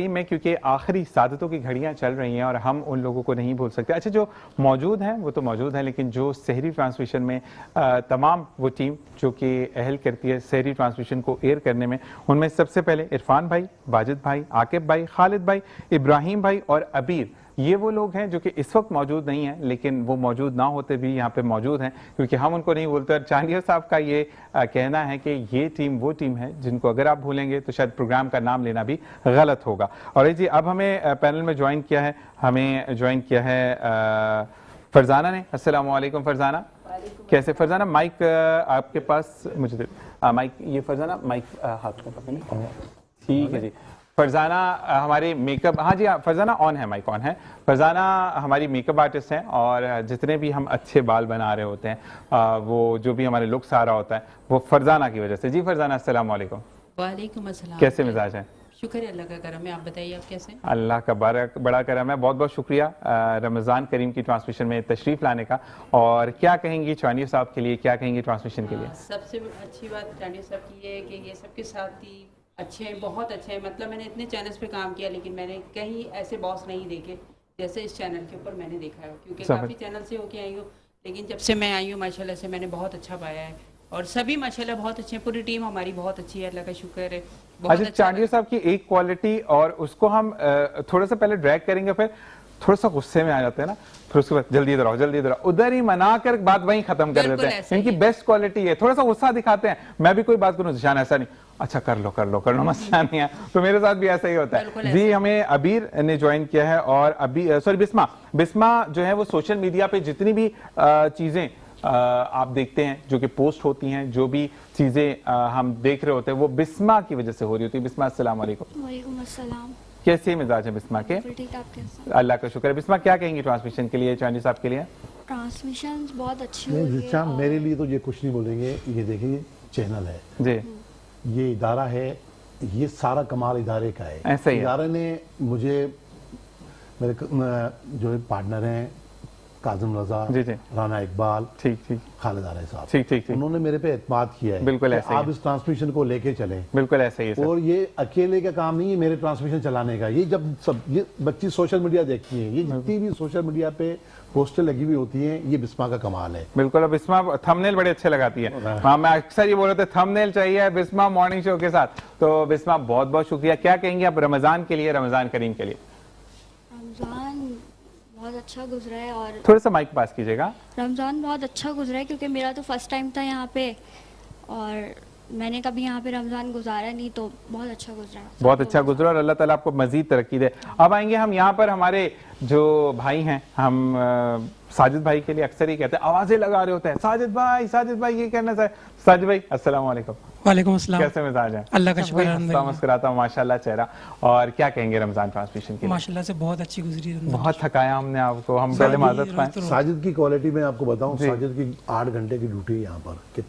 तरावी में, क्योंकि आखिरी सादतों की घड़ियां चल रही हैं और हम उन लोगों को नहीं भूल सकते। अच्छा, जो मौजूद हैं वो तो मौजूद हैं, लेकिन जो सहरी ट्रांसमिशन में तमाम वो टीम जो कि अहल करती है सहरी ट्रांसमिशन को एयर करने में, उनमें सबसे पहले इरफान भाई, वाजिद भाई, आकिब भाई, खालिद भाई, इब्राहिम भाई और अबीर, ये वो लोग हैं जो कि इस वक्त मौजूद नहीं हैं, लेकिन वो मौजूद ना होते भी यहाँ पे मौजूद हैं, क्योंकि हम उनको नहीं भूलते। और चांदिया साहब का ये कहना है कि ये टीम वो टीम है जिनको अगर आप भूलेंगे तो शायद प्रोग्राम का नाम लेना भी गलत होगा। और जी अब हमें पैनल में ज्वाइन किया है फरजाना ने। अस्सलाम वालेकुम फरजाना, कैसे फरजाना? माइक आपके पास, मुझे दे माइक। ये फरजाना माइक हाथ में पकड़े, ठीक है जी। फरजाना हमारी मेकअप, हाँ जी हाँ, फरजाना ऑन है, माइक ऑन है। फरजाना हमारी मेकअप आर्टिस्ट हैं और जितने भी हम अच्छे बाल बना रहे होते हैं, वो जो भी हमारे लुक्स आ रहा होता है वो फरजाना की वजह से। जी फरजाना, अस्सलाम वालेकुम। वालेकुम अस्सलाम। कैसे मिजाज है? शुक्र है अल्लाह का करम है, आप बताइए आप कैसे? अल्लाह का बड़ा करम है। बहुत बहुत शुक्रिया रमज़ान करीम की ट्रांसमिशन में तशरीफ़ लाने का। और क्या कहेंगी चानिया साहब के लिए, क्या कहेंगी ट्रांसमिशन के लिए? सबसे अच्छी बात चानिया साहब की ये है कि ये सबके साथ ही अच्छे हैं, बहुत अच्छे हैं। मतलब मैंने इतने चैनल्स पे काम किया लेकिन मैंने कहीं ऐसे बॉस नहीं देखे जैसे इस चैनल के ऊपर मैंने देखा है, क्योंकि काफ़ी चैनल से होके आई हूँ, लेकिन जब से मैं आई हूँ माशाल्लाह से मैंने बहुत अच्छा पाया है। और सभी माशाल्लाह बहुत अच्छे हैं, पूरी टीम हमारी बहुत अच्छी है, अल्लाह का शुक्र है। अच्छा, चांडिया साहब की एक क्वालिटी, और उसको हम थोड़ा सा पहले ड्रैग करेंगे, फिर थोड़ा सा गुस्से में आ जाते हैं ना, फिर उसके बाद जल्दी इधर आओ, जल्दी इधर आओ, उधर ही मना कर बात वहीं खत्म कर देते हैं। इनकी बेस्ट क्वालिटी है, थोड़ा सा गुस्सा दिखाते हैं। मैं भी कोई बात करूं, निशान ऐसा नहीं, अच्छा कर लो, मसला नहीं है। तो मेरे साथ भी ऐसा ही होता है जी। हमें अबीर ने ज्वाइन किया है, और अभी सॉरी बिस्मा जो है वो सोशल मीडिया पे जितनी भी चीजें आप देखते हैं जो कि पोस्ट होती हैं, जो भी चीजें हम देख रहे होते हैं, वो बिस्मा की वजह से हो रही होती है। बिस्मा, अस्सलाम वालेकुम। वालेकुम अस्सलाम। कैसे मिजाज है बिस्मा के? ठीक, आप कैसे? अल्लाह का शुक्र है। बिस्मा, क्या कहेंगी ट्रांसमिशन के लिए, चांदी साहब के लिए? ट्रांसमिशन बहुत अच्छी हो रही है। मेरे लिए तो ये कुछ नहीं बोलेंगे, ये देखिए चैनल है जी, ये इदारा है, ये सारा कमाल इदारे का है। ऐसा ही है। इदारे ने मुझे, मेरे जो पार्टनर हैं काजिम रजा, जी जी, राना इकबाल, ठीक, खालिद आलम साहब, ठीक, उन्होंने मेरे पे एतमाद किया है। बिल्कुल ऐसे आप इस ट्रांसमिशन को लेके चले, बिल्कुल ऐसे ही है। और ये अकेले का काम नहीं है मेरे ट्रांसमिशन चलाने का। ये जब ये बच्ची सोशल मीडिया देखती हैं, ये जितनी भी सोशल मीडिया पे पोस्टर लगी हुई होती हैं, ये बिस्मा का कमाल है। बिल्कुल। अब बिस्मा थंबनेल बड़े अच्छे लगाती है। हाँ, मैं अक्सर ये बोल रहे थे थंबनेल चाहिए बिस्मा मॉर्निंग शो के साथ। तो बिस्मा बहुत बहुत शुक्रिया। क्या कहेंगे आप रमजान के लिए, रमजान करीम के लिए? रमज़ान बहुत अच्छा गुजरा है, और थोड़ा सा माइक पास कीजिएगा। रमज़ान बहुत अच्छा गुजरा है क्योंकि मेरा तो फर्स्ट टाइम था यहाँ पे, और मैंने कभी यहाँ पे रमज़ान गुजारा नहीं, तो बहुत अच्छा गुजरा है। बहुत अच्छा गुजरा, और अल्लाह ताला आपको मजीद तरक्की दे। अब आएंगे हम यहाँ पर हमारे जो भाई हैं, हम साजिद भाई के लिए अक्सर ही कहते हैं, आवाजें लगा रहे होते हैं, साजिद भाई ये कहना चाहिए। साजिद भाई, अस्सलाम वालेकुम। वालेकुम अस्सलाम। कैसे मिजाज है? अल्लाह का शुक्र है। मुस्कुराता हूं माशाल्लाह चेहरा। और क्या कहेंगे रमजान ट्रांसमिशन के लिए? माशाल्लाह से बहुत अच्छी गुजरी। बहुत थकाया हमने आपको, हम पहले माजरत पाएं। साजिद की क्वालिटी में आपको बताऊं, साजिद की 8 घंटे की ड्यूटी है यहाँ पर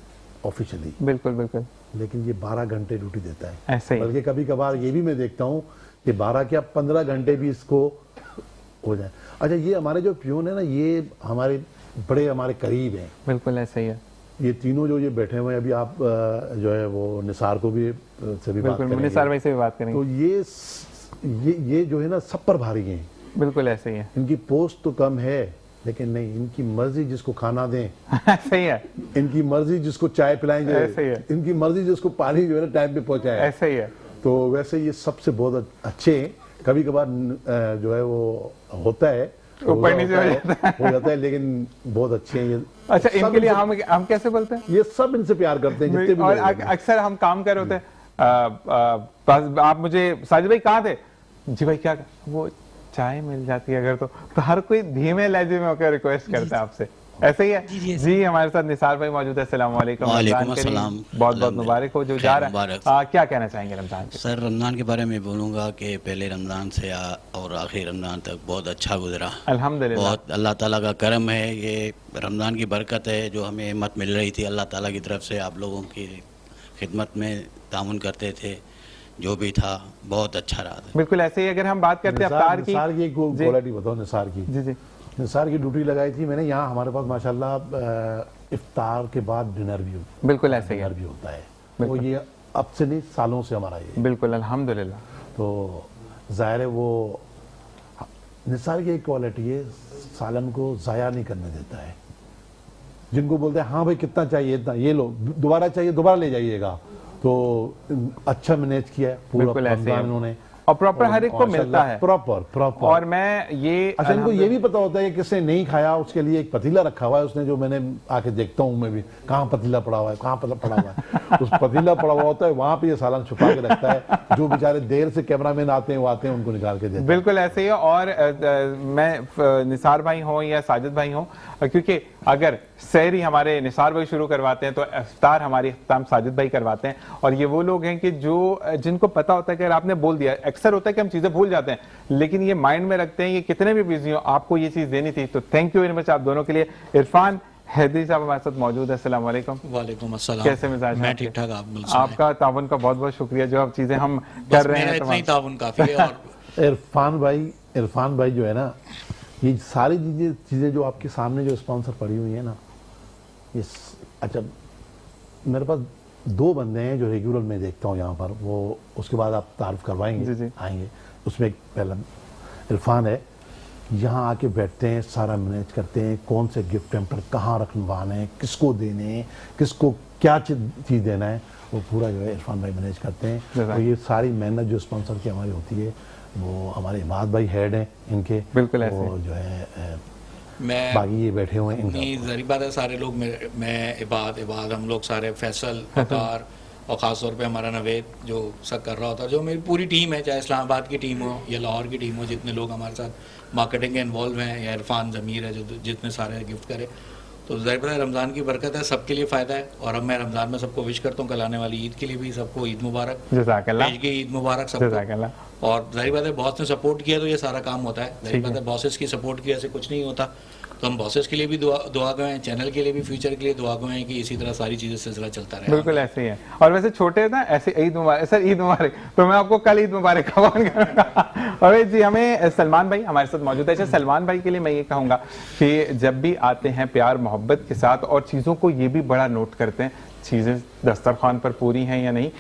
ऑफिशियली, बिल्कुल, लेकिन ये 12 घंटे ड्यूटी देता है। ऐसे ही, बल्कि कभी कभार ये भी मैं देखता हूँ कि 12 क्या 15 घंटे भी इसको हो जाए। अच्छा, ये हमारे जो प्यून है ना, ये हमारे करीब हैं। बिल्कुल ऐसे ही है। ये तीनों जो ये बैठे हुए हैं, अभी आप जो है वो निसार को भी से भी बात करेंगे, निसार भाई से भी बात करेंगे। तो ये जो है ना सब पर भारी हैं। बिल्कुल ऐसे ही है। इनकी पोस्ट तो कम है, लेकिन नहीं, इनकी मर्जी जिसको खाना दें सही है, इनकी मर्जी जिसको चाय पिलाएं, ऐसे ही है, इनकी मर्जी जिसको पानी जो है ना टाइम पे पहुंचाए, ऐसे ही है। तो वैसे ये सबसे बहुत अच्छे हैं। कभी कभार जो है वो होता है, ऊपर नीचे हो जाता है, लेकिन बहुत अच्छे हैं ये। अच्छा, इनके लिए हम कैसे बोलते हैं? ये सब इनसे प्यार करते हैं जितने भी। और अक्सर हम काम कर रहे होते हैं, आप मुझे साजिद भाई कहाँ थे जी, भाई क्या वो चाय मिल जाती है अगर, तो हर कोई धीमे लहजे में होकर रिक्वेस्ट करता है आपसे, ऐसे ही है जी। हमारे साथ निसार भाई मौजूद है। अस्सलाम वालेकुम। बहुत बहुत मुबारक हो जो जा रहा है। क्या कहना चाहेंगे रमजान के? सर, रमजान के बारे में बोलूँगा कि पहले रमजान से और आखिर रमजान तक बहुत अच्छा गुजरा, अल्हम्दुलिल्लाह। बहुत अल्लाह ताला का करम है, ये रमजान की बरकत है जो हमें हिम्मत मिल रही थी अल्लाह ताला की तरफ से। आप लोगों की खिदमत में ताउन करते थे, जो भी था बहुत अच्छा रहा। बिल्कुल ऐसे ही। अगर हम बात करते हैं निसार की एक क्वालिटी बताओ निसार की। जी, निसार की ड्यूटी लगाई थी मैंने यहाँ। हमारे पास माशाल्लाह इफ्तार के बाद डिनर भी होता है। बिल्कुल ऐसे ही भी होता है। तो ये अब से नहीं, सालों से हमारा ये। बिल्कुल, अल्हम्दुलिल्लाह। तो जाहिर है वो निसार की एक क्वालिटी है, सालन को ज़ाया नहीं करने देता है। जिनको बोलते हैं हाँ भाई कितना चाहिए, इतना ये लो, दोबारा चाहिए दोबारा ले जाइएगा, तो अच्छा मैनेज किया है पूरा बिल्कुल ऐसे ही रमजान है। इन्होंने, और प्रॉपर हर एक को मिलता है। प्रॉपर और मैं ये अच्छा इनको ये भी पता होता है कि किसने नहीं खाया उसके लिए एक पतीला रखा हुआ है उसने, जो मैंने आके देखता हूँ मैं भी, कहाँ पतीला पड़ा हुआ है, कहाँ पड़ा हुआ है उस पतीला पड़ा हुआ होता है वहां पे ये सालन छुपा के रखता है। जो बेचारे देर से कैमरामैन आते हैं वो आते हैं उनको निकाल के देते हैं। बिल्कुल ऐसे ही है। और मैं निसार भाई हो या साजिद भाई हो, क्योंकि अगर सहरी हमारे निसार भाई शुरू करवाते हैं तो इफ्तार हमारी इख्तिताम साजिद भाई करवाते हैं। और ये वो लोग हैं कि जो जिनको पता होता है कि अगर आपने बोल दिया, अक्सर होता है कि हम चीजें भूल जाते हैं, लेकिन ये माइंड में रखते हैं, ये कितने भी बिजी हो आपको ये चीज देनी थी। तो थैंक यू वेरी मच आप दोनों के लिए। इरफान हैदरी साहब हमारे साथ मौजूद है, अस्सलाम वालेकुम। वालेकुम अस्सलाम। कैसे मिजाज हैं मैं आपके? ठीक ठाक, आप बोल आपका तावन का बहुत बहुत शुक्रिया, जो आप चीजें हम बस कर रहे मेरा हैं इतना ही तमाम। ताउन काफी है। और इरफान भाई जो है ना, ये सारी चीजें जो आपके सामने जो स्पॉन्सर पड़ी हुई है ना, अच्छा मेरे पास 2 बंदे हैं जो रेगुलर मैं देखता हूँ यहाँ पर, वो उसके बाद आप तारुफ करवाएंगे जी। आएंगे। उसमें एक पहला इरफान है, यहाँ आके बैठते हैं, सारा मैनेज करते हैं, कौन से गिफ्ट टेम्पर कहाँ रखवाने हैं, किसको देने हैं, किसको क्या चीज़ देना है, वो पूरा जो है इरफान भाई मैनेज करते हैं। और ये सारी मेहनत जो स्पॉन्सर की हमारी होती है, वो हमारे इमाद भाई हेड हैं इनके, बिल्कुल ऐसे। वो जो है मैं बाकी ये बैठे हुए हैं नहीं, इनका। जरी बात है, सारे लोग मैं इबाद हम लोग सारे, फैसल वकार और ख़ास तौर पे हमारा नवेद जो सब कर रहा होता है, जो मेरी पूरी टीम है, चाहे इस्लामाबाद की टीम हो या लाहौर की टीम हो, जितने लोग हमारे साथ मार्केटिंग के इन्वॉल्व हैं, या इरफान ज़मीर है जो जितने सारे गिफ्ट करे, तो ज़ाहिर बात है रमज़ान की बरकत है, सबके लिए फ़ायदा है। और अब मैं रमज़ान में सबको विश करता हूँ, कल आने वाली ईद के लिए भी सबको ईद मुबारक, जज़ाकल्लाह। पेश की ईद मुबारक सबको। जज़ाकल्लाह। और जाहिर बात है बॉस ने सपोर्ट किया तो ये सारा काम होता है। जाहिर बात है बॉसेस की सपोर्ट की ऐसे कुछ नहीं होता, तो हम बॉसेस के लिए भी दुआ गए हैं, चैनल के लिए भी, फ्यूचर के लिए दुआ गए हैं कि इसी तरह सारी चीज़ें सिलसिला चलता रहे। बिल्कुल ऐसे ही है। और वैसे छोटे ना ऐसे ईद मुबारक सर, ईद मुबारक, तो मैं आपको कल ईद मुबारक का फोन करूंगा। और जी हमें सलमान भाई हमारे साथ मौजूद है। अच्छा सलमान भाई के लिए मैं ये कहूँगा कि जब भी आते हैं प्यार मोहब्बत के साथ, और चीज़ों को ये भी बड़ा नोट करते हैं, चीज़ें दस्तरखान पर पूरी हैं या नहीं।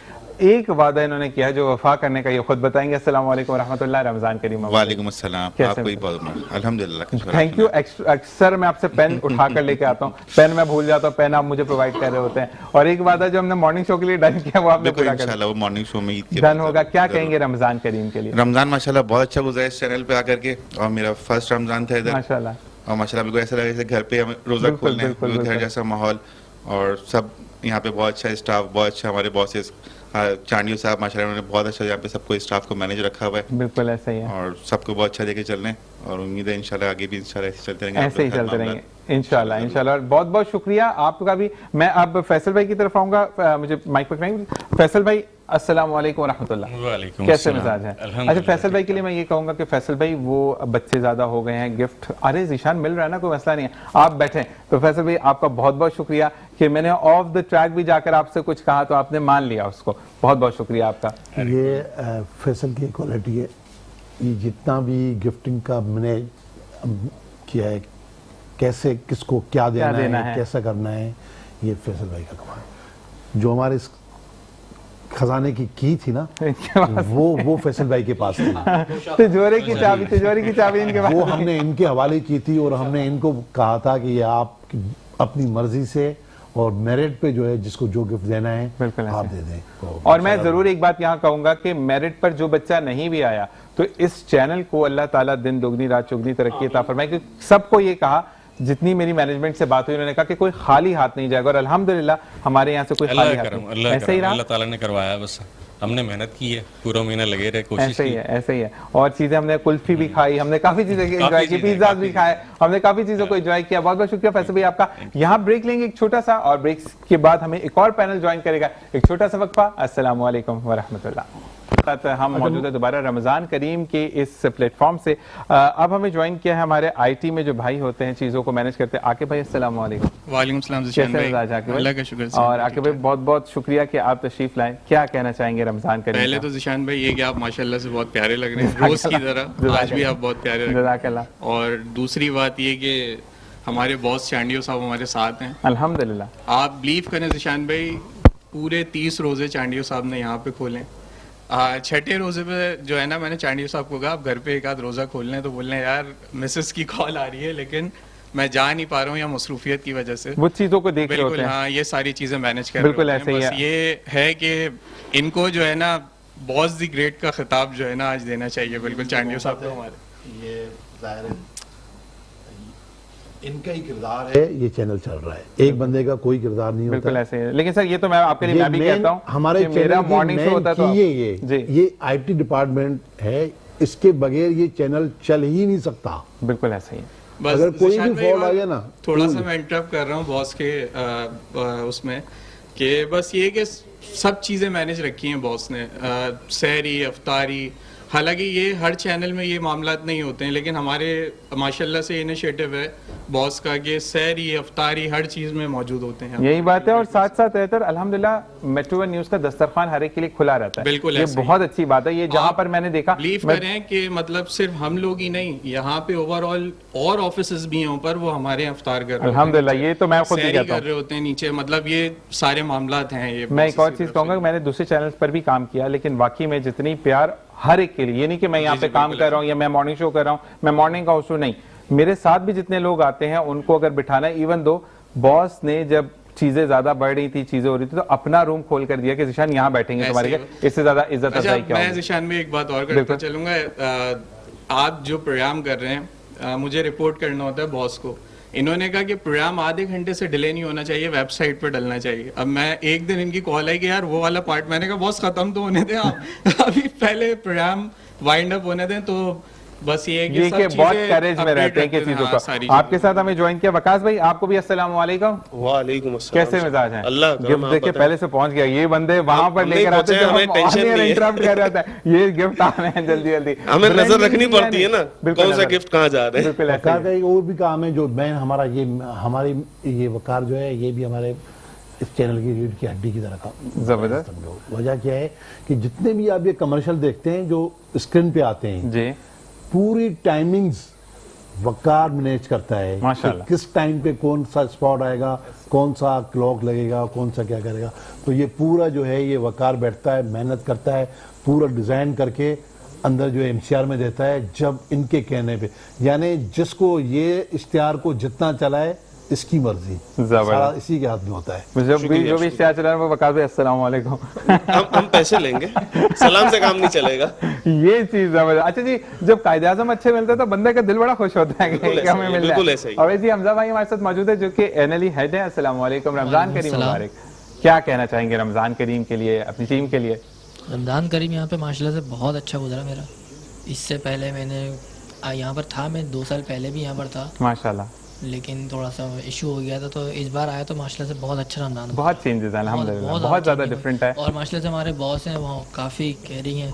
एक वादा इन्होंने किया है जो वफा करने का, ये खुद बताएंगे। अस्सलाम वालेकुम रहमतुल्लाह, रमजान करीम। वालेकुम अस्सलाम। आपको भी बहुत अल्हम्दुलिल्लाह, थैंक यू। अक्सर मैं आपसे पेन उठा कर लेके आता हूँ, पेन मैं भूल जाता हूँ, पेन आप मुझे प्रोवाइड कर रहे होते हैं। और एक वादा जो हमने मॉर्निंग शो के लिए डन किया वो आपने पूरा कर इंशाल्लाह वो मॉर्निंग शो में ईद के डन होगा। क्या कहेंगे रमजान करीम के लिए? रमजान माशाल्लाह बहुत अच्छा गुजरा इस चैनल पे आकर के, और मेरा फर्स्ट रमजान था इधर, माशाल्लाह। और माशाल्लाह बिल्कुल ऐसा लगा जैसे घर पे हम रोजा बिल्कुल, खोल रहे हैं, बिल्कुल, बिल्कुल घर बिल्कुल। जैसा माहौल, और सब यहाँ पे बहुत अच्छा स्टाफ, बहुत अच्छा हमारे बॉसेस चांडियो साहब माशाल्लाह उन्होंने बहुत अच्छा यहाँ पे सबको स्टाफ को मैनेज रखा हुआ है, बिल्कुल ऐसा ही है। और सबको बहुत अच्छा लेके चल रहे हैं, और उम्मीद है इंशाल्लाह आगे भी इंशाल्लाह ऐसे चलते रहेंगे, ऐसे ही चलते रहेंगे इंशाल्लाह इंशाल्लाह। बहुत बहुत शुक्रिया आपका भी। मैं अब फैसल भाई की तरफ आऊंगा, मुझे माइक पकड़ाएंगे। फैसल भाई अस्सलाम वालेकुम रहमतुल्लाह, वालेकुम कैसे अस्सलाम। मिजाज है? अल्हम्दुलिल्लाह। अच्छा फैसल भाई के लिए मैं ये कहूंगा कि फैसल भाई वो बच्चे ज्यादा हो गए हैं, गिफ्ट अरे जीशान मिल रहा है ना, कोई मसला नहीं है, आप बैठे। तो फैसल भाई आपका बहुत बहुत शुक्रिया कि मैंने ऑफ द ट्रैक भी जाकर आपसे कुछ कहा तो आपने मान लिया उसको, बहुत बहुत शुक्रिया आपका। ये फैसल की क्वालिटी है, ये जितना भी गिफ्टिंग का मैंने किया है, कैसे किसको क्या देना है, कैसा करना है, ये फैसल भाई का कमाल है। जो हमारे इस खजाने की थी ना, वो फैसल भाई के पास थी। तिजोरी की चाबी इनके पास, वो हमने इनके हवाले की थी, और हमने इनको कहा था कि ये आप अपनी मर्जी से और मेरिट पे जो है जिसको जो गिफ्ट देना है बिल्कुल आप ऐसे। दे दें। तो और मैं जरूर एक बात यहाँ कहूंगा कि मेरिट पर जो बच्चा नहीं भी आया तो इस चैनल को अल्लाह ताला दिन दोगुनी रात चौगुनी तरक्की अता फरमाए। क्योंकि सबको ये कहा, जितनी मेरी मैनेजमेंट से बात हुई, उन्होंने कहा कि कोई खाली हाथ नहीं जाएगा, और अल्हम्दुलिल्लाह हमारे यहाँ से कोई खाली हाथ नहीं। ऐसे ही रहा, अल्लाह ताला ने करवाया, बस हमने मेहनत की है, पूरा महीना लगे रहे, कोशिश ऐसे ही की। है, ऐसे ही है। और चीजें हमने कुल्फी भी खाई, हमने काफी चीजें एंजॉय की, पिज्जा भी खाए, हमने काफी चीजों को एंजॉय किया। बहुत बहुत शुक्रिया फैसल भाई आपका। यहाँ ब्रेक लेंगे एक छोटा सा, और ब्रेक के बाद हमें एक और पैनल ज्वाइन करेगा। एक छोटा सा वक्फा। अस्सलाम वालेकुम वरहमतुल्लाह। हम मौजूद है दोबारा रमजान करीम के इस प्लेटफॉर्म से। अब हमें ज्वाइन किया है हमारे आईटी में जो भाई होते हैं, चीजों को मैनेज करते हैं, आके भाई अस्सलाम वालेकुम। वालेकुम सलाम कैसे भाई, मिजाज आके भाई? अल्लाह का शुक्र। और आके भाई बहुत बहुत शुक्रिया कि आप तशरीफ लाए। क्या कहना चाहेंगे रमजान करीम पहले का? तो जिशान भाई ये कि आप माशाल्लाह से बहुत प्यारे लग रहे हैं, रोज की तरह आज भी आप बहुत प्यारे लग रहे जज़ाकल्लाह। हैं। और दूसरी बात ये कि हमारे बॉस चांडियो साहब हमारे साथ हैं। अल्हम्दुलिल्लाह। आप बिलीव करें जिशान भाई, पूरे 30 रोजे चांडियो साहब ने यहाँ पे खोले, छठे रोजे पे जो है ना, मैंने चांडियो साहब को कहा आप घर पे एक आध रोजा खोल लें, तो बोलने यार मिसेस की कॉल आ रही है लेकिन मैं जा नहीं पा रहा हूँ या मसरूफियत की वजह से। वो चीजों को देख रहे बिल्कुल होते हैं। हाँ, ये सारी चीजें मैनेज कर बिल्कुल रहे ऐसे होते ही हैं। है। बस ये है कि इनको जो है ना बॉस दी ग्रेट का खिताब जो है ना आज देना चाहिए बिल्कुल चांडियो साहब को हमारे। ये जाहिर है इनका ही किरदार है, ये चैनल चल रहा है, एक बंदे का कोई किरदार नहीं होता। बिल्कुल ऐसे ही है। लेकिन सर ये तो मैं आपके लिए ये मैं भी main कहता हूँ हमारे कि मेरा चैनल की मॉर्निंग शो main होता तो की जी ये आईटी डिपार्टमेंट है, इसके बगैर ये चैनल चल ही नहीं सकता। बिल्कुल ऐसे ही है। बस अगर कोई जिशान भी भाई, fault आ गया ना, थोड़ा तो- सा मैं इंटरप्ट कर रहा हूँ बॉस के उसमें कि बस ये कि सब चीज़ें मैनेज रखी हैं बॉस ने, सहरी अफ्तारी। हालांकि ये हर चैनल में ये मामला नहीं होते हैं, लेकिन हमारे माशाल्लाह से इनिशिएटिव है बॉस का कि सहरी अफ्तारी हर चीज़ में मौजूद होते हैं। यही बात है। और साथ साथ रहता है अल्हम्दुलिल्लाह मेट्रो वन न्यूज का दस्तरखान हर एक के लिए खुला रहता है। बिल्कुल ये ऐसे ही। बहुत अच्छी बात है। ये जहाँ आप पर मैंने देखा बिलीव मैं- करें कि मतलब सिर्फ हम लोग ही नहीं, यहाँ पे ओवरऑल और ऑफिसेज भी हैं ऊपर, वो हमारे यहाँ अफ्तार कर रहे होते हैं, अल्हम्दुलिल्लाह ये तो मैं खुद भी सहरी कहता कर हूँ। रहे होते हैं नीचे। मतलब ये सारे मामलात हैं। ये मैं एक बॉस और की चीज तरफ कहूंगा से। कि मैंने दूसरे चैनल्स पर भी काम किया, लेकिन वाकई में जितनी प्यार हर एक के लिए, ये नहीं कि मैं यहाँ पे काम कर रहा हूँ या मैं मॉर्निंग शो कर रहा हूँ, मैं मॉर्निंग का होस्ट हूँ, नहीं, मेरे साथ भी जितने लोग आते हैं उनको अगर बिठाना है, इवन दो बॉस ने जब चीजें ज्यादा बढ़ रही थी, चीजें हो रही थी, तो अपना रूम खोल कर दिया कि जिशान यहाँ बैठेंगे तुम्हारे ऐसे लिए, इससे ज्यादा इज्जत अच्छा, अफजाई क्या मैं होगी। जिशान में एक बात और बिल्कुल। करता चलूंगा। आप जो प्रोग्राम कर रहे हैं, मुझे रिपोर्ट करना होता है बॉस को। इन्होंने कहा कि प्रोग्राम आधे घंटे से डिले नहीं होना चाहिए, वेबसाइट पर डलना चाहिए। अब मैं एक दिन इनकी कॉल आई कि यार वो वाला पार्ट, मैंने कहा बॉस खत्म तो होने दें आप अभी पहले प्रोग्राम वाइंड अप होने दें। तो बस ये है कि ये सब कि बहुत चीजें करेज में update रहते हैं कि रखते चीजों हाँ, सारी को। आपके चीजें। साथ हमें ज्वाइन किया वकास भाई, आपको भी अस्सलाम वालेकुम। वालेकुम अस्सलाम। कैसे मिजाज हैं? अल्लाह का गिफ्ट देके पहले से पहुंच गया। ये बंदे वहां पर हम लेकर नहीं आते पहुंचे, हमें टेंशन नहीं है। इंटरप्ट कर रहा था, ये गिफ्ट आ रहे हैं जल्दी जल्दी। हमें नजर Branding रखनी नहीं पड़ती है ना, बिल्कुल कौन सा नजर। गिफ्ट कहाँ जा रहे हैं। बिल्कुल ऐसे वकार ही का है। एक और भी काम है जो मैं हमारा ये हमारी ये वकार जो है ये भी हमारे इस चैनल की रीढ़ की हड्डी की तरह का जबरदस्त। समझो। वजह क्या है कि जितने भी आप ये कमर्शियल देखते हैं जो स्क्रीन पे आते हैं, जी पूरी टाइमिंग्स वकार मैनेज करता है कि माशाल्लाह। किस टाइम पे कौन सा स्पॉट आएगा, कौन सा क्लॉक लगेगा, कौन सा क्या करेगा। तो ये पूरा जो है ये वकार बैठता है, मेहनत करता है, पूरा डिजाइन करके अंदर जो एमसीआर में देता है, जब इनके कहने पे, यानी जिसको ये इश्तिहार को जितना चलाए इसकी मर्जी, जबरदस्त। सारा इसी के हाथ में होता है। जब भी जो भी इश्तिहार चला रहा है वो वकास भाई अस्सलाम वालेकुम। हम पैसे लेंगे, सलाम से काम नहीं चलेगा। ये चीज जबरदस्त। अच्छा जी, जब कायदे आजम अच्छे मिलते हैं तो बंदे का दिल बड़ा खुश होता है कि बिल्कुल हमें ऐसा ही, मिल रहा बिल्कुल है। ऐसा ही। और वैसे ही हमजा भाई हमारे साथ मौजूद है जो कि एनएलई हेड है। अस्सलाम वालेकुम, रमजान करीम मुबारक। क्या कहना चाहेंगे रमजान करीम के लिए, अपनी टीम के लिए? रमज़ान करीम यहाँ पे माशाल्लाह से बहुत अच्छा गुजरा मेरा। इससे पहले मैंने यहाँ पर था, मैं 2 साल पहले भी यहाँ पर था, माशाल्लाह लेकिन थोड़ा सा इशू हो गया था, तो इस बार आया तो माशाल्लाह से बहुत अच्छा रमज़ान हुआ। बहुत चेंजेस हैं अल्हम्दुलिल्लाह, बहुत ज्यादा डिफरेंट है। और माशाल्लाह से हमारे बॉस हैं वो काफ़ी केयरिंग हैं,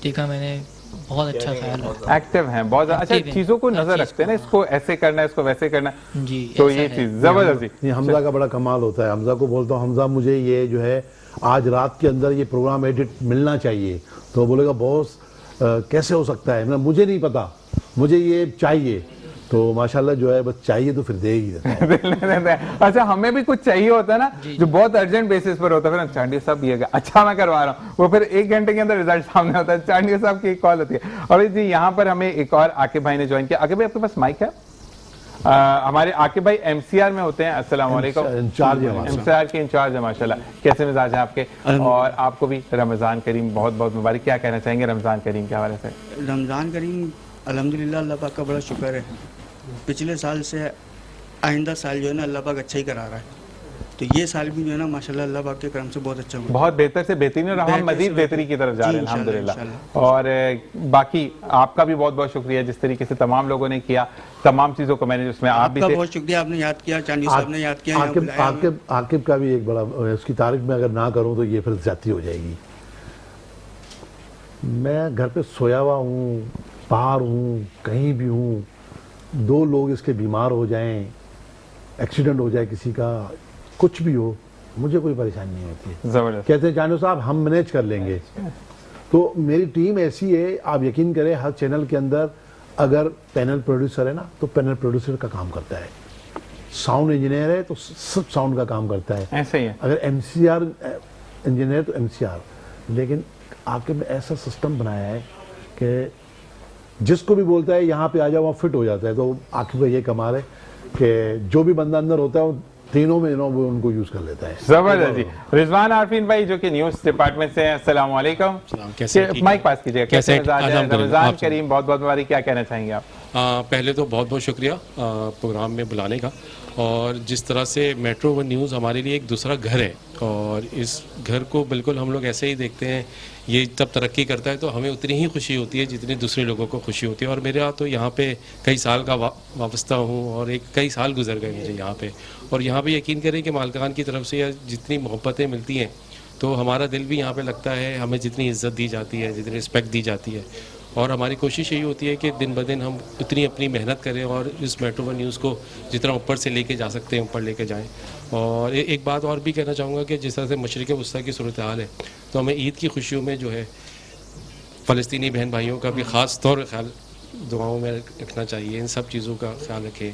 ठीक है, मैंने बहुत अच्छा ख्याल रखा। एक्टिव हैं बहुत ज्यादा। अच्छा, Active हैं, चीजों को हर नजर चीज़ रखते हैं ना, को, इसको ऐसे करना है, इसको वैसे करना है। जी, तो ऐसा ये है। चीज जबरदस्ती। ये हमजा का बड़ा कमाल होता है। हमजा को बोलता हूँ, हमजा मुझे ये जो है आज रात के अंदर ये प्रोग्राम एडिट मिलना चाहिए, तो बोलेगा बॉस कैसे हो सकता है, मैं मुझे नहीं पता, मुझे ये चाहिए। तो माशाल्लाह जो है बस चाहिए तो फिर दे ही देता है। अच्छा, हमें भी कुछ चाहिए होता है ना जो बहुत अर्जेंट बेसिस पर होता है, फिर चांडिया साहब ये अच्छा मैं करवा रहा हूँ, वो फिर 1 घंटे के अंदर रिजल्ट सामने होता है। चांडिया साहब की एक कॉल होती है। और जी यहाँ पर हमें एक और आकिब भाई ने ज्वाइन किया। आकिब भाई आपके पास माइक है? हमारे आकिब भाई एमसीआर में होते हैं। अस्सलाम वालेकुम। इंचार्ज है हमारे। एमसीआर के इंचार्ज है माशाल्लाह। कैसे मिजाज है आपके? और आपको भी रमजान करीम बहुत बहुत मुबारक। क्या कहना चाहेंगे रमजान करीम के हवाले से? रमज़ान करीम अल्हम्दुलिल्लाह अल्लाह पाक का बड़ा शुक्र है, पिछले साल से आइंदा साल जो है ना अल्लाह पाक अच्छा ही करा रहा है। तो ये साल भी जो है ना माशाल्लाह अल्लाह पाक के करम से बहुत अच्छा हुआ, बहुत बेहतर से बेहतरीन और हम बेहतर मजीद से बेहतरी की तरफ जा जी, रहे हैं इंशाल्लाह, अल्हम्दुलिल्लाह। और बाकी आपका भी बहुत बहुत शुक्रिया जिस तरीके से तमाम लोगों ने किया, तमाम चीजों को मैंने उसमें आप भी आपका थे। बहुत शुक्रिया, आपने याद किया, चांदी साहब ने याद किया, यहाँ बुलाया हमें। आकिब का भी एक बड़ा, उसकी तारीफ में अगर ना करूं तो ये फिर ज्यादती हो जाएगी। मैं घर पे सोया हुआ हूँ, बाहर हूँ, कहीं भी हूँ, 2 लोग इसके बीमार हो जाएं, एक्सीडेंट हो जाए किसी का, कुछ भी हो, मुझे कोई परेशानी नहीं होती है। जबरदस्त। कहते हैं चांदो साहब हम मैनेज कर लेंगे। तो मेरी टीम ऐसी है, आप यकीन करें हर चैनल के अंदर अगर पैनल प्रोड्यूसर है ना तो पैनल प्रोड्यूसर का काम करता है, साउंड इंजीनियर है तो सब साउंड का काम करता है, ऐसे ही है। अगर एमसीआर इंजीनियर तो एमसीआर। लेकिन आके में ऐसा सिस्टम बनाया है कि जिसको भी बोलता है यहाँ पे आ जाओ, वहाँ फिट हो जाता है। तो आखिर का ये कमाल है कि जो भी बंदा अंदर होता है वो तीनों में वो उनको यूज कर लेता है। जबरदस्त जी। रिजवान आरफीन भाई जो कि न्यूज डिपार्टमेंट से हैं, अस्सलाम वालेकुम। कैसे माइक पास कीजिएगा। कैसे मिजाज है? अल्हम्दुलिल्लाह। रमजान करीम, बहुत बहुत मुबारक। क्या कहना चाहेंगे आप? पहले तो बहुत बहुत शुक्रिया प्रोग्राम में बुलाने का, और जिस तरह से मेट्रो वन न्यूज़ हमारे लिए एक दूसरा घर है, और इस घर को बिल्कुल हम लोग ऐसे ही देखते हैं। ये जब तरक्की करता है तो हमें उतनी ही खुशी होती है जितनी दूसरे लोगों को खुशी होती है। और मेरा तो यहाँ पे कई साल का वाबस्ता हूँ, और कई साल गुजर गए मुझे यहाँ पे। और यहाँ पे यकीन करें कि मालकान की तरफ से जितनी मोहब्बतें मिलती हैं तो हमारा दिल भी यहाँ पे लगता है। हमें जितनी इज़्ज़त दी जाती है, जितनी रिस्पेक्ट दी जाती है, और हमारी कोशिश यही होती है कि दिन ब दिन हम उतनी अपनी मेहनत करें और इस मेट्रो वन न्यूज़ को जितना ऊपर से लेके जा सकते हैं ऊपर लेके जाएं। और एक बात और भी कहना चाहूँगा कि जिस तरह से मशरिक़ वस्ता की सूरत हाल है, तो हमें ईद की खुशियों में जो है फ़लस्तीनी बहन भाइयों का भी ख़ास तौर पर ख्याल दुआओं में रखना चाहिए। इन सब चीज़ों का ख्याल रखें।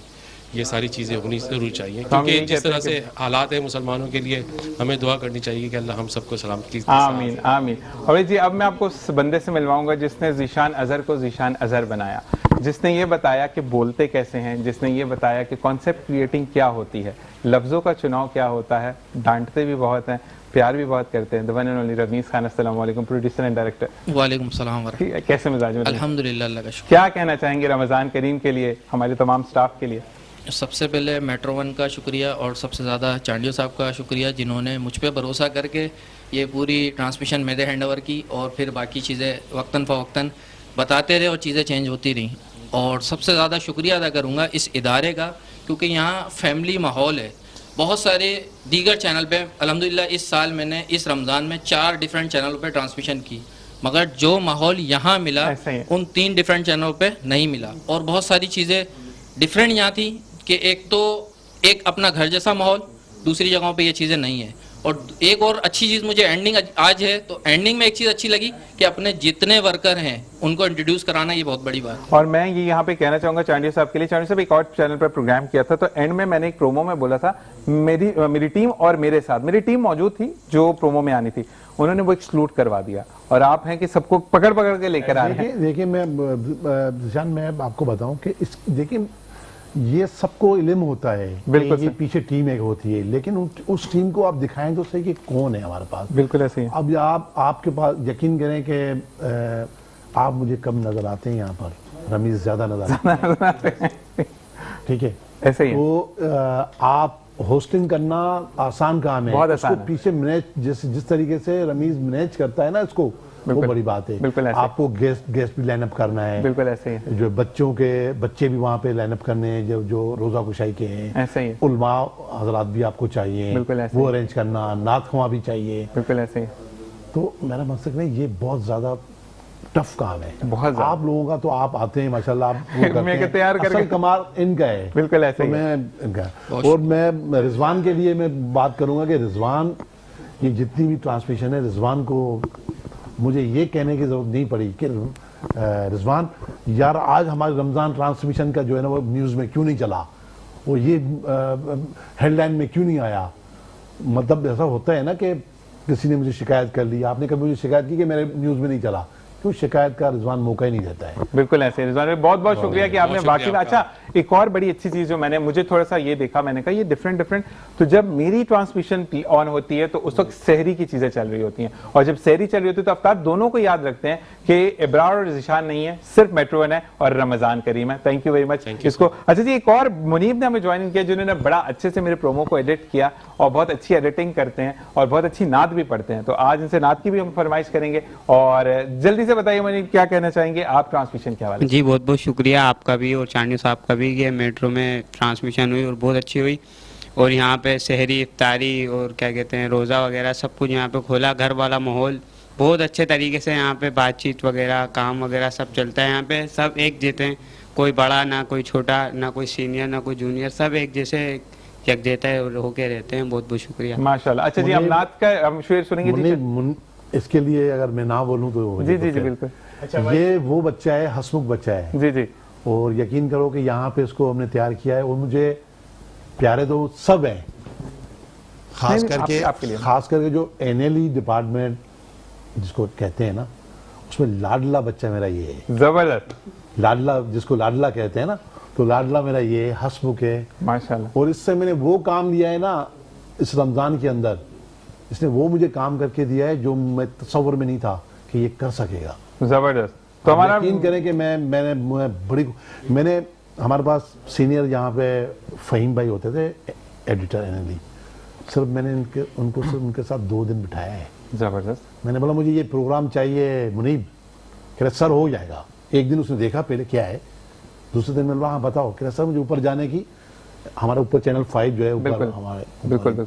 ये सारी चीज़ें होनी ज़रूर चाहिए, क्योंकि जिस तरह से हालात है मुसलमानों के लिए, हमें दुआ करनी चाहिए कि अल्लाह हम सबको सलामती। आमीन आमीन। और जी अब मैं आपको उस बंदे से मिलवाऊंगा जिसने ज़ीशान अज़हर को ज़ीशान अज़हर बनाया, जिसने ये बताया कि बोलते कैसे हैं, जिसने ये बताया कि कॉन्सेप्ट क्रिएटिंग क्या होती है, लफ्ज़ों का चुनाव क्या होता है, डांटते भी बहुत हैं, प्यार भी बहुत करते हैं। The one and only Ramiz Khan, अस्सलाम वालेकुम, प्रोड्यूसर एंड डायरेक्टर। वालेकुम सलाम। कैसे मिजाज में? अल्हम्दुलिल्लाह, अल्लाह का शुक्र। क्या कहना चाहेंगे रमज़ान करीम के लिए, हमारे तमाम स्टाफ के लिए? सबसे पहले मेट्रो वन का शुक्रिया, और सबसे ज़्यादा चांडियो साहब का शुक्रिया जिन्होंने मुझ पे भरोसा करके ये पूरी ट्रांसमिशन मेरे हैंडओवर की, और फिर बाकी चीज़ें वक्तन फ़वक्तन बताते रहे और चीज़ें चेंज होती रहीं। और सबसे ज़्यादा शुक्रिया अदा करूँगा इस इदारे का, क्योंकि यहाँ फैमिली माहौल है। बहुत सारे दीगर चैनल पे अल्हम्दुलिल्लाह इस साल मैंने इस रमज़ान में 4 डिफरेंट चैनलों पे ट्रांसमिशन की, मगर जो माहौल यहाँ मिला उन 3 डिफरेंट चैनलों पे नहीं मिला। और बहुत सारी चीज़ें डिफरेंट यहाँ थी कि एक अपना घर जैसा माहौल, दूसरी जगहों पे ये चीज़ें नहीं है। और एक और अच्छी चीज़ मुझे एंडिंग आज है, तो एंडिंग में एक चीज़ अच्छी लगी कि अपने जितने वर्कर हैं उनको इंट्रोड्यूस कराना, ये बहुत बड़ी बात है। और मैं ये यहाँ पे कहना चाहूँगा चांडियो साहब के लिए, चांडियो साहब एक और चैनल पर प्रोग्राम किया था, तो एंड में मैंने एक प्रोमो में बोला था मेरी टीम और मेरे साथ, मेरी टीम मौजूद थी जो प्रोमो में आनी थी, उन्होंने वो एक्सक्लूड करवा दिया, और आप हैं कि सबको पकड़ पकड़ के लेकर आ रहे हैं। देखिए मैं आपको बताऊं कि देखिए ये सबको इल्म होता है कि ये पीछे टीम एक होती है, लेकिन उस टीम को आप दिखाएं तो सही कि कौन है हमारे पास। बिल्कुल ऐसे ही। अब आपके पास यकीन करें कि आप मुझे कम नजर आते हैं, यहाँ पर रमीज ज्यादा नजर आते हैं। ठीक है, ऐसे ही। तो आप होस्टिंग करना आसान काम है, बहुत आसान है। पीछे मैनेज जिस तरीके से रमीज मैनेज करता है ना इसको, वो बड़ी बात है। बिल्कुल ऐसे। आपको गेस्ट भी लाइनअप करना है। बिल्कुल ऐसे ही। जो बच्चे भी वहाँ पे लाइनअप करने हैं, जो रोजा कुशाई के हैं, ऐसे ही। उलमा हजरात भी आपको चाहिए, बिल्कुल ऐसे। वो अरेंज करना, नात ख़्वाह भी चाहिए, बिल्कुल ऐसे ही। तो मेरा मकसद नहीं, ये बहुत ज्यादा टफ काम है, बहुत आप लोगों का। तो आप आते हैं माशाल्लाह, आप तैयार करके, कमाल इनका है। बिल्कुल ऐसे। मैं इनका, और मैं रिजवान के लिए मैं बात करूंगा कि रिजवान, ये जितनी भी ट्रांसमिशन है, रिजवान को मुझे ये कहने की जरूरत नहीं पड़ी कि रिजवान यार आज हमारे रमज़ान ट्रांसमिशन का जो है ना वो न्यूज़ में क्यों नहीं चला, वो ये हेडलाइन में क्यों नहीं आया। मतलब ऐसा होता है ना कि किसी ने मुझे शिकायत कर ली, आपने कभी मुझे शिकायत की कि मेरे न्यूज़ में नहीं चला, क्यों शिकायत का रिजवान मौका ही नहीं देता है। बिल्कुल ऐसे। रिजवान बहुत बहुत शुक्रिया कि आपने वाकई में। अच्छा, एक और बड़ी अच्छी चीज जो मुझे थोड़ा सा ये देखा, मैंने कहा ये डिफरेंट, तो जब मेरी ट्रांसमिशन ऑन होती है तो उस वक्त सहरी की चीजें चल रही होती हैं, और जब सहरी चल रही होती है तो अफ्तार दोनों को याद रखते हैं कि इब्रार और ज़ीशान नहीं है, सिर्फ मेट्रो वन है और रमजान करीम है। थैंक यू वेरी मच इसको। अच्छा जी, एक और मुनीब ने हमें ज्वाइन किया जिन्होंने बड़ा अच्छे से मेरे प्रोमो को एडिट किया, और बहुत अच्छी एडिटिंग करते हैं और बहुत अच्छी नात भी पढ़ते हैं, तो आज इनसे नात की भी हम फरमाइश करेंगे। और जल्दी से बताइए मुनीब, क्या कहना चाहेंगे आप ट्रांसमिशन के हवाले? जी बहुत बहुत शुक्रिया आपका भी और चांडियो साहब का भी, ये मेट्रो में ट्रांसमिशन हुई और बहुत अच्छी हुई। और यहाँ पे सहरी, इफ्तारी और क्या कहते हैं रोज़ा वगैरह सब कुछ यहाँ पे खोला, घर वाला माहौल बहुत अच्छे तरीके से, यहाँ पे बातचीत वगैरह काम वगैरह सब चलता है। यहाँ पे सब एक जैसे हैं, कोई बड़ा ना कोई छोटा, ना कोई सीनियर ना कोई जूनियर, सब एक जैसे यकजहत होके रहते हैं। बहुत बहुत शुक्रिया, माशाल्लाह। अच्छा जी, हम नात का हम शेर सुनेंगे इसके लिए, अगर मैं ना बोलूँ तो। जी जी जी बिल्कुल। अच्छा, ये वो बच्चा है, हसमुख बच्चा है। जी जी। और यकीन करो कि यहाँ पे इसको हमने तैयार किया है, और मुझे प्यारे तो सब हैं, खास करके जो एनएलई डिपार्टमेंट जिसको कहते हैं ना, उसमें लाडला बच्चा मेरा ये है। जबरदस्त। लाडला, जिसको लाडला कहते हैं ना, तो लाडला मेरा ये है, हसमुख है माशाल्लाह। और इससे मैंने वो काम लिया है ना इस रमज़ान के अंदर, इसने वो मुझे काम करके दिया है जो मैं तस्वर में नहीं था कि ये कर सकेगा। जबरदस्त। तो हमारा यकीन करें कि मैंने हमारे पास सीनियर यहाँ पे फ़हीम भाई होते थे, एडिटर एनएलई, सिर्फ मैंने उनको सिर्फ उनके साथ 2 दिन बिठाया है। जबरदस्त। मैंने बोला मुझे ये प्रोग्राम चाहिए मुनीब, कह रहे सर हो जाएगा। एक दिन उसने देखा पहले क्या है, दूसरे दिन मैंने बोला हाँ बताओ, कह रहे सर मुझे ऊपर जाने की, हमारे ऊपर चैनल 5 जो है ऊपर हमारे बिल्कुल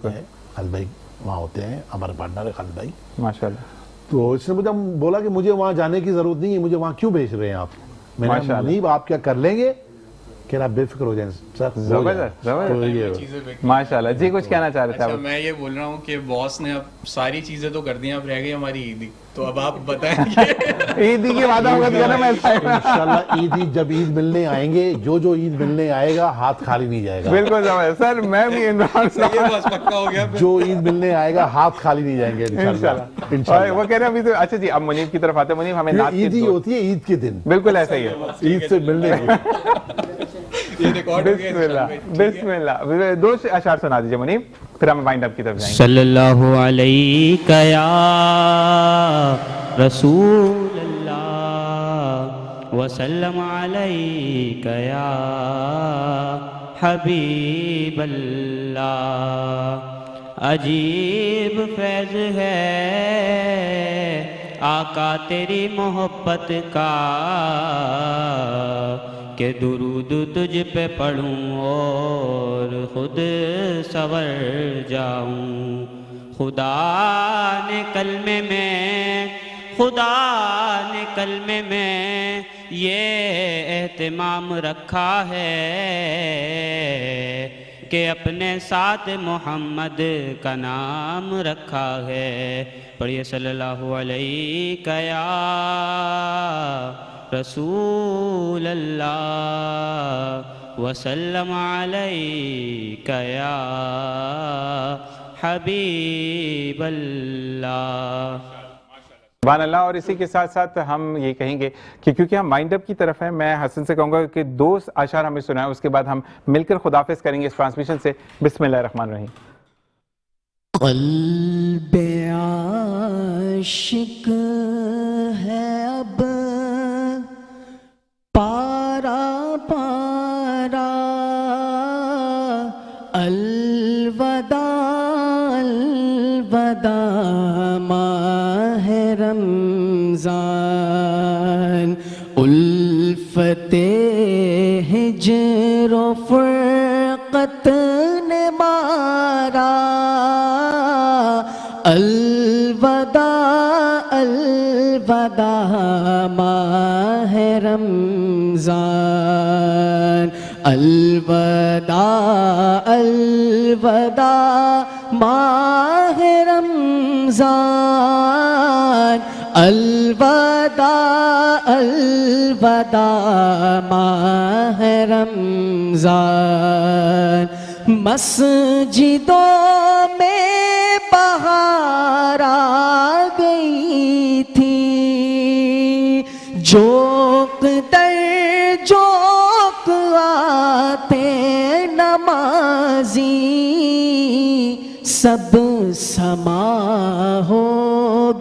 खालिद भाई वहाँ होते हैं, हमारे पार्टनर है खालिद भाई माशाल्लाह। तो इसने मुझे बोला कि मुझे वहाँ जाने की जरूरत नहीं है, मुझे वहाँ क्यों भेज रहे हैं आप? मैंने कहा मुनीब आप क्या कर लेंगे? कह रहा बेफिक्र हो जाए सर। जबरदस्त माशाल्लाह। जी कुछ कहना चाह रहे थे? अच्छा, मैं ये बोल रहा हूँ कि बॉस ने अब सारी चीजें तो कर दी, अब रह गई हमारी ईदी, तो अब आप बताएंगे ईदी की वादा होगा तो कहना मैं इंशाल्लाह ईद, जब ईद मिलने आएंगे, जो ईद मिलने आएगा हाथ खाली नहीं जाएगा। बिल्कुल सर, मैं भी पक्का हो गया। जो ईद मिलने आएगा हाथ खाली नहीं जाएंगे इंशाल्लाह। वो कह रहे हैं अभी तो। अच्छा जी, अब मुनीब की तरफ आते हैं। मुनीब, हमें ईद ही होती है, ईद के दिन बिल्कुल ऐसा ही है, ईद से मिलने ये रिकॉर्ड हो गया। बिस्मिल्लाह बिस्मिल्लाह। 2 अशआर सुना दीजिए मुनीब, फिर हम वाइंड अप की तरफ जाएंगे। सल्लल्लाहु अलैहि या रसूल अल्लाह वसल्लम अलैका या हबीब अल्लाह। अजीब फैज़ है आका तेरी मोहब्बत का, के दुरूद तुझ पे पढ़ूं और खुद सवर जाऊं। खुदा ने कलमे में ये एहतिमाम रखा है कि अपने साथ मोहम्मद का नाम रखा है। पढ़िए सल्लल्लाहु अलैहि या रसूल अल्लाह वसल्लम अलैका या हबीब अल्लाह। सुभान अल्लाह। और इसी के साथ साथ हम ये कहेंगे कि क्योंकि हम वाइंड अप की तरफ हैं, मैं हसन से कहूँगा कि 2 अशआर हमें सुनाए, उसके बाद हम मिलकर खुदाफिज करेंगे इस ट्रांसमिशन से। बिस्मिल्लाहिर्रहमानिर्रहीम। क़ल्बे आशिक है अब पारा पारा, अलवदा अलवदा माहे रमज़ान। उल्फते हिज्र व फ़ुरक़त ने मारा, अलवदा अलवदा माहे रमज़ान। अलवदा अलवदा माहे रमज़ान। अलवदा अलवदा माहे रमज़ान। मस्जिदों में बहार आ गई थी, जोक दर जोक आते नमाजी, सब समा हो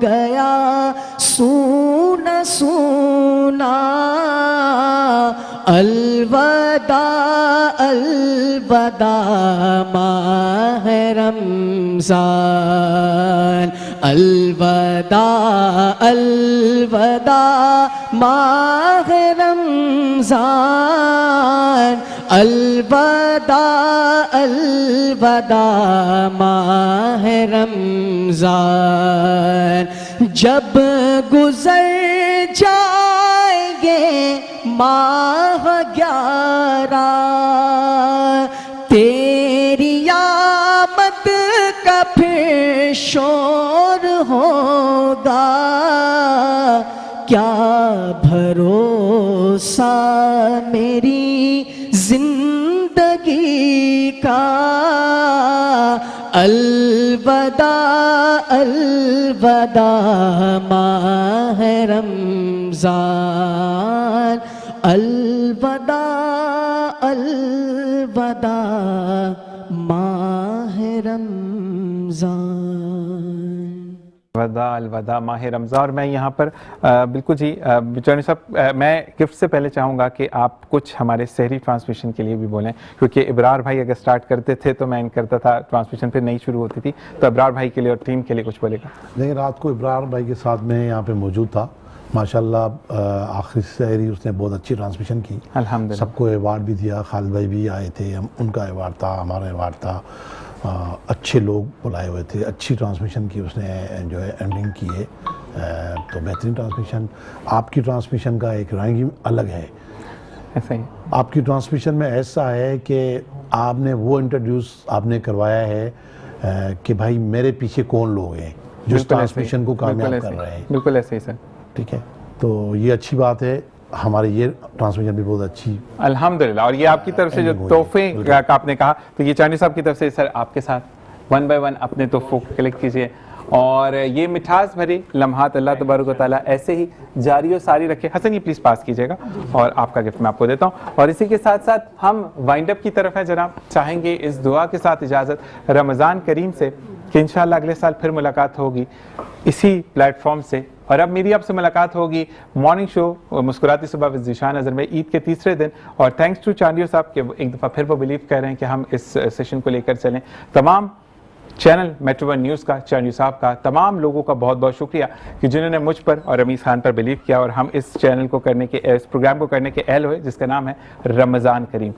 गया सूना सूना। अलवदा अलवदा माहे रमज़ान। अलवदा अलवदा माहे रमज़ान। अलवदा अलवदा माहे रमज़ान। जब गुज़र जाएंगे माह 11, तेरी आमद का फिर शोर होगा। क्या भरोसा मेरी जिंदगी का, अलवदा अलवदा माह रमजान, अलवदा अलवदा माह रमजान। अलवदा माह रमज़ान। और मैं यहाँ पर बिल्कुल जी चांडियो साहब, मैं गिफ्ट से पहले चाहूँगा कि आप कुछ हमारे शहरी ट्रांसमिशन के लिए भी बोलें, क्योंकि इब्रार भाई अगर स्टार्ट करते थे तो मैं इन करता था, ट्रांसमिशन फिर नहीं शुरू होती थी, तो इब्रार भाई के लिए और टीम के लिए कुछ बोलेगा। नहीं, रात को इब्रार भाई के साथ में यहाँ पे मौजूद था, माशाल्लाह आखिरी शहरी उसने बहुत अच्छी ट्रांसमिशन की, अल्हम्दुलिल्लाह। सबको अवार्ड भी दिया, खालिद भाई भी आए थे, हम उनका अवार्ड था, हमारा अवार्ड था, अच्छे लोग बुलाए हुए थे, अच्छी ट्रांसमिशन की उसने जो है एंडिंग की है, तो बेहतरीन ट्रांसमिशन। आपकी ट्रांसमिशन का एक रंग ही अलग है, ऐसा ही आपकी ट्रांसमिशन में ऐसा है कि आपने वो इंट्रोड्यूस आपने करवाया है कि भाई मेरे पीछे कौन लोग हैं जो इस ट्रांसमिशन को कामयाब कर रहे हैं। बिल्कुल ऐसे ही सर, ठीक है, तो ये अच्छी बात है, हमारी ये ट्रांसमिशन भी बहुत अच्छी अल्हम्दुलिल्लाह। और ये आपकी तरफ से जो तोहफे का आपने कहा, तो ये चांडियो साहब की तरफ से सर आपके साथ 1 बाय 1 अपने तोहफों को कलेक्ट कीजिए, और ये मिठास भरी लम्हात अल्लाह तबारक व तआला ऐसे ही जारी और सारी रखे। हसन ये प्लीज़ पास कीजिएगा, और आपका गिफ्ट मैं आपको देता हूँ। और इसी के साथ साथ हम वाइंड अप की तरफ है जनाब, चाहेंगे इस दुआ के साथ इजाज़त रमज़ान करीम से कि इंशाअल्लाह अगले साल फिर मुलाकात होगी इसी प्लेटफॉर्म से, और अब मेरी आपसे मुलाकात होगी मॉर्निंग शो मुस्कुराती सुबह विद ज़ीशान अज़हर में ईद के तीसरे दिन। और थैंक्स टू चांडियो साहब के एक दफ़ा फिर वो बिलीव कर रहे हैं कि हम इस सेशन को लेकर चलें। तमाम चैनल मेट्रो वन न्यूज़ का, चांडियो साहब का, तमाम लोगों का बहुत बहुत शुक्रिया कि जिन्होंने मुझ पर और रमीज़ खान पर बिलीव किया, और हम इस चैनल को करने के, इस प्रोग्राम को करने के अहल हुए, जिसका नाम है रमज़ान करीम।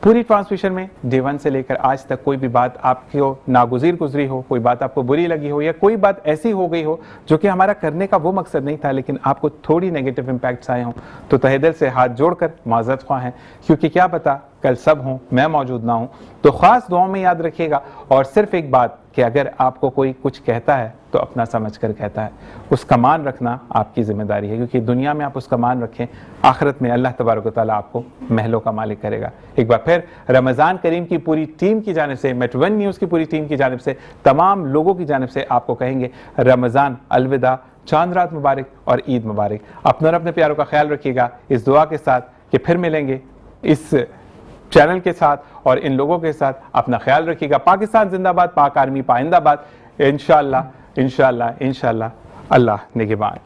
पूरी ट्रांसमिशन में डे 1 से लेकर आज तक कोई भी बात आपको नागुज़ीर गुजरी हो, कोई बात आपको बुरी लगी हो, या कोई बात ऐसी हो गई हो जो कि हमारा करने का वो मकसद नहीं था, लेकिन आपको थोड़ी नेगेटिव इम्पैक्ट्स आए हों, तो तहे दिल से हाथ जोड़कर माज़रत ख्वाह हैं, क्योंकि क्या पता कल सब हों, मैं मौजूद ना हूं। तो ख़ास दुआओं में याद रखिएगा, और सिर्फ एक बात कि अगर आपको कोई कुछ कहता है तो अपना समझ कर कहता है, उसका मान रखना आपकी जिम्मेदारी है, क्योंकि दुनिया में आप उसका मान रखें, आखिरत में अल्लाह तबारक व तआला आपको महलों का मालिक करेगा। एक बार फिर रमज़ान करीम की पूरी टीम की जानिब से, मेट्रो वन न्यूज़ की पूरी टीम की जानिब से, तमाम लोगों की जानिब से आपको कहेंगे रमज़ान अलविदा, चांद रात मुबारक और ईद मुबारक। अपने और अपने प्यारों का ख्याल रखिएगा इस दुआ के साथ कि फिर मिलेंगे इस चैनल के साथ और इन लोगों के साथ। अपना ख्याल रखिएगा। पाकिस्तान जिंदाबाद, पाक आर्मी पाइंदाबाद। इंशाअल्लाह इंशाअल्लाह इंशाअल्लाह, अल्लाह निगहबान।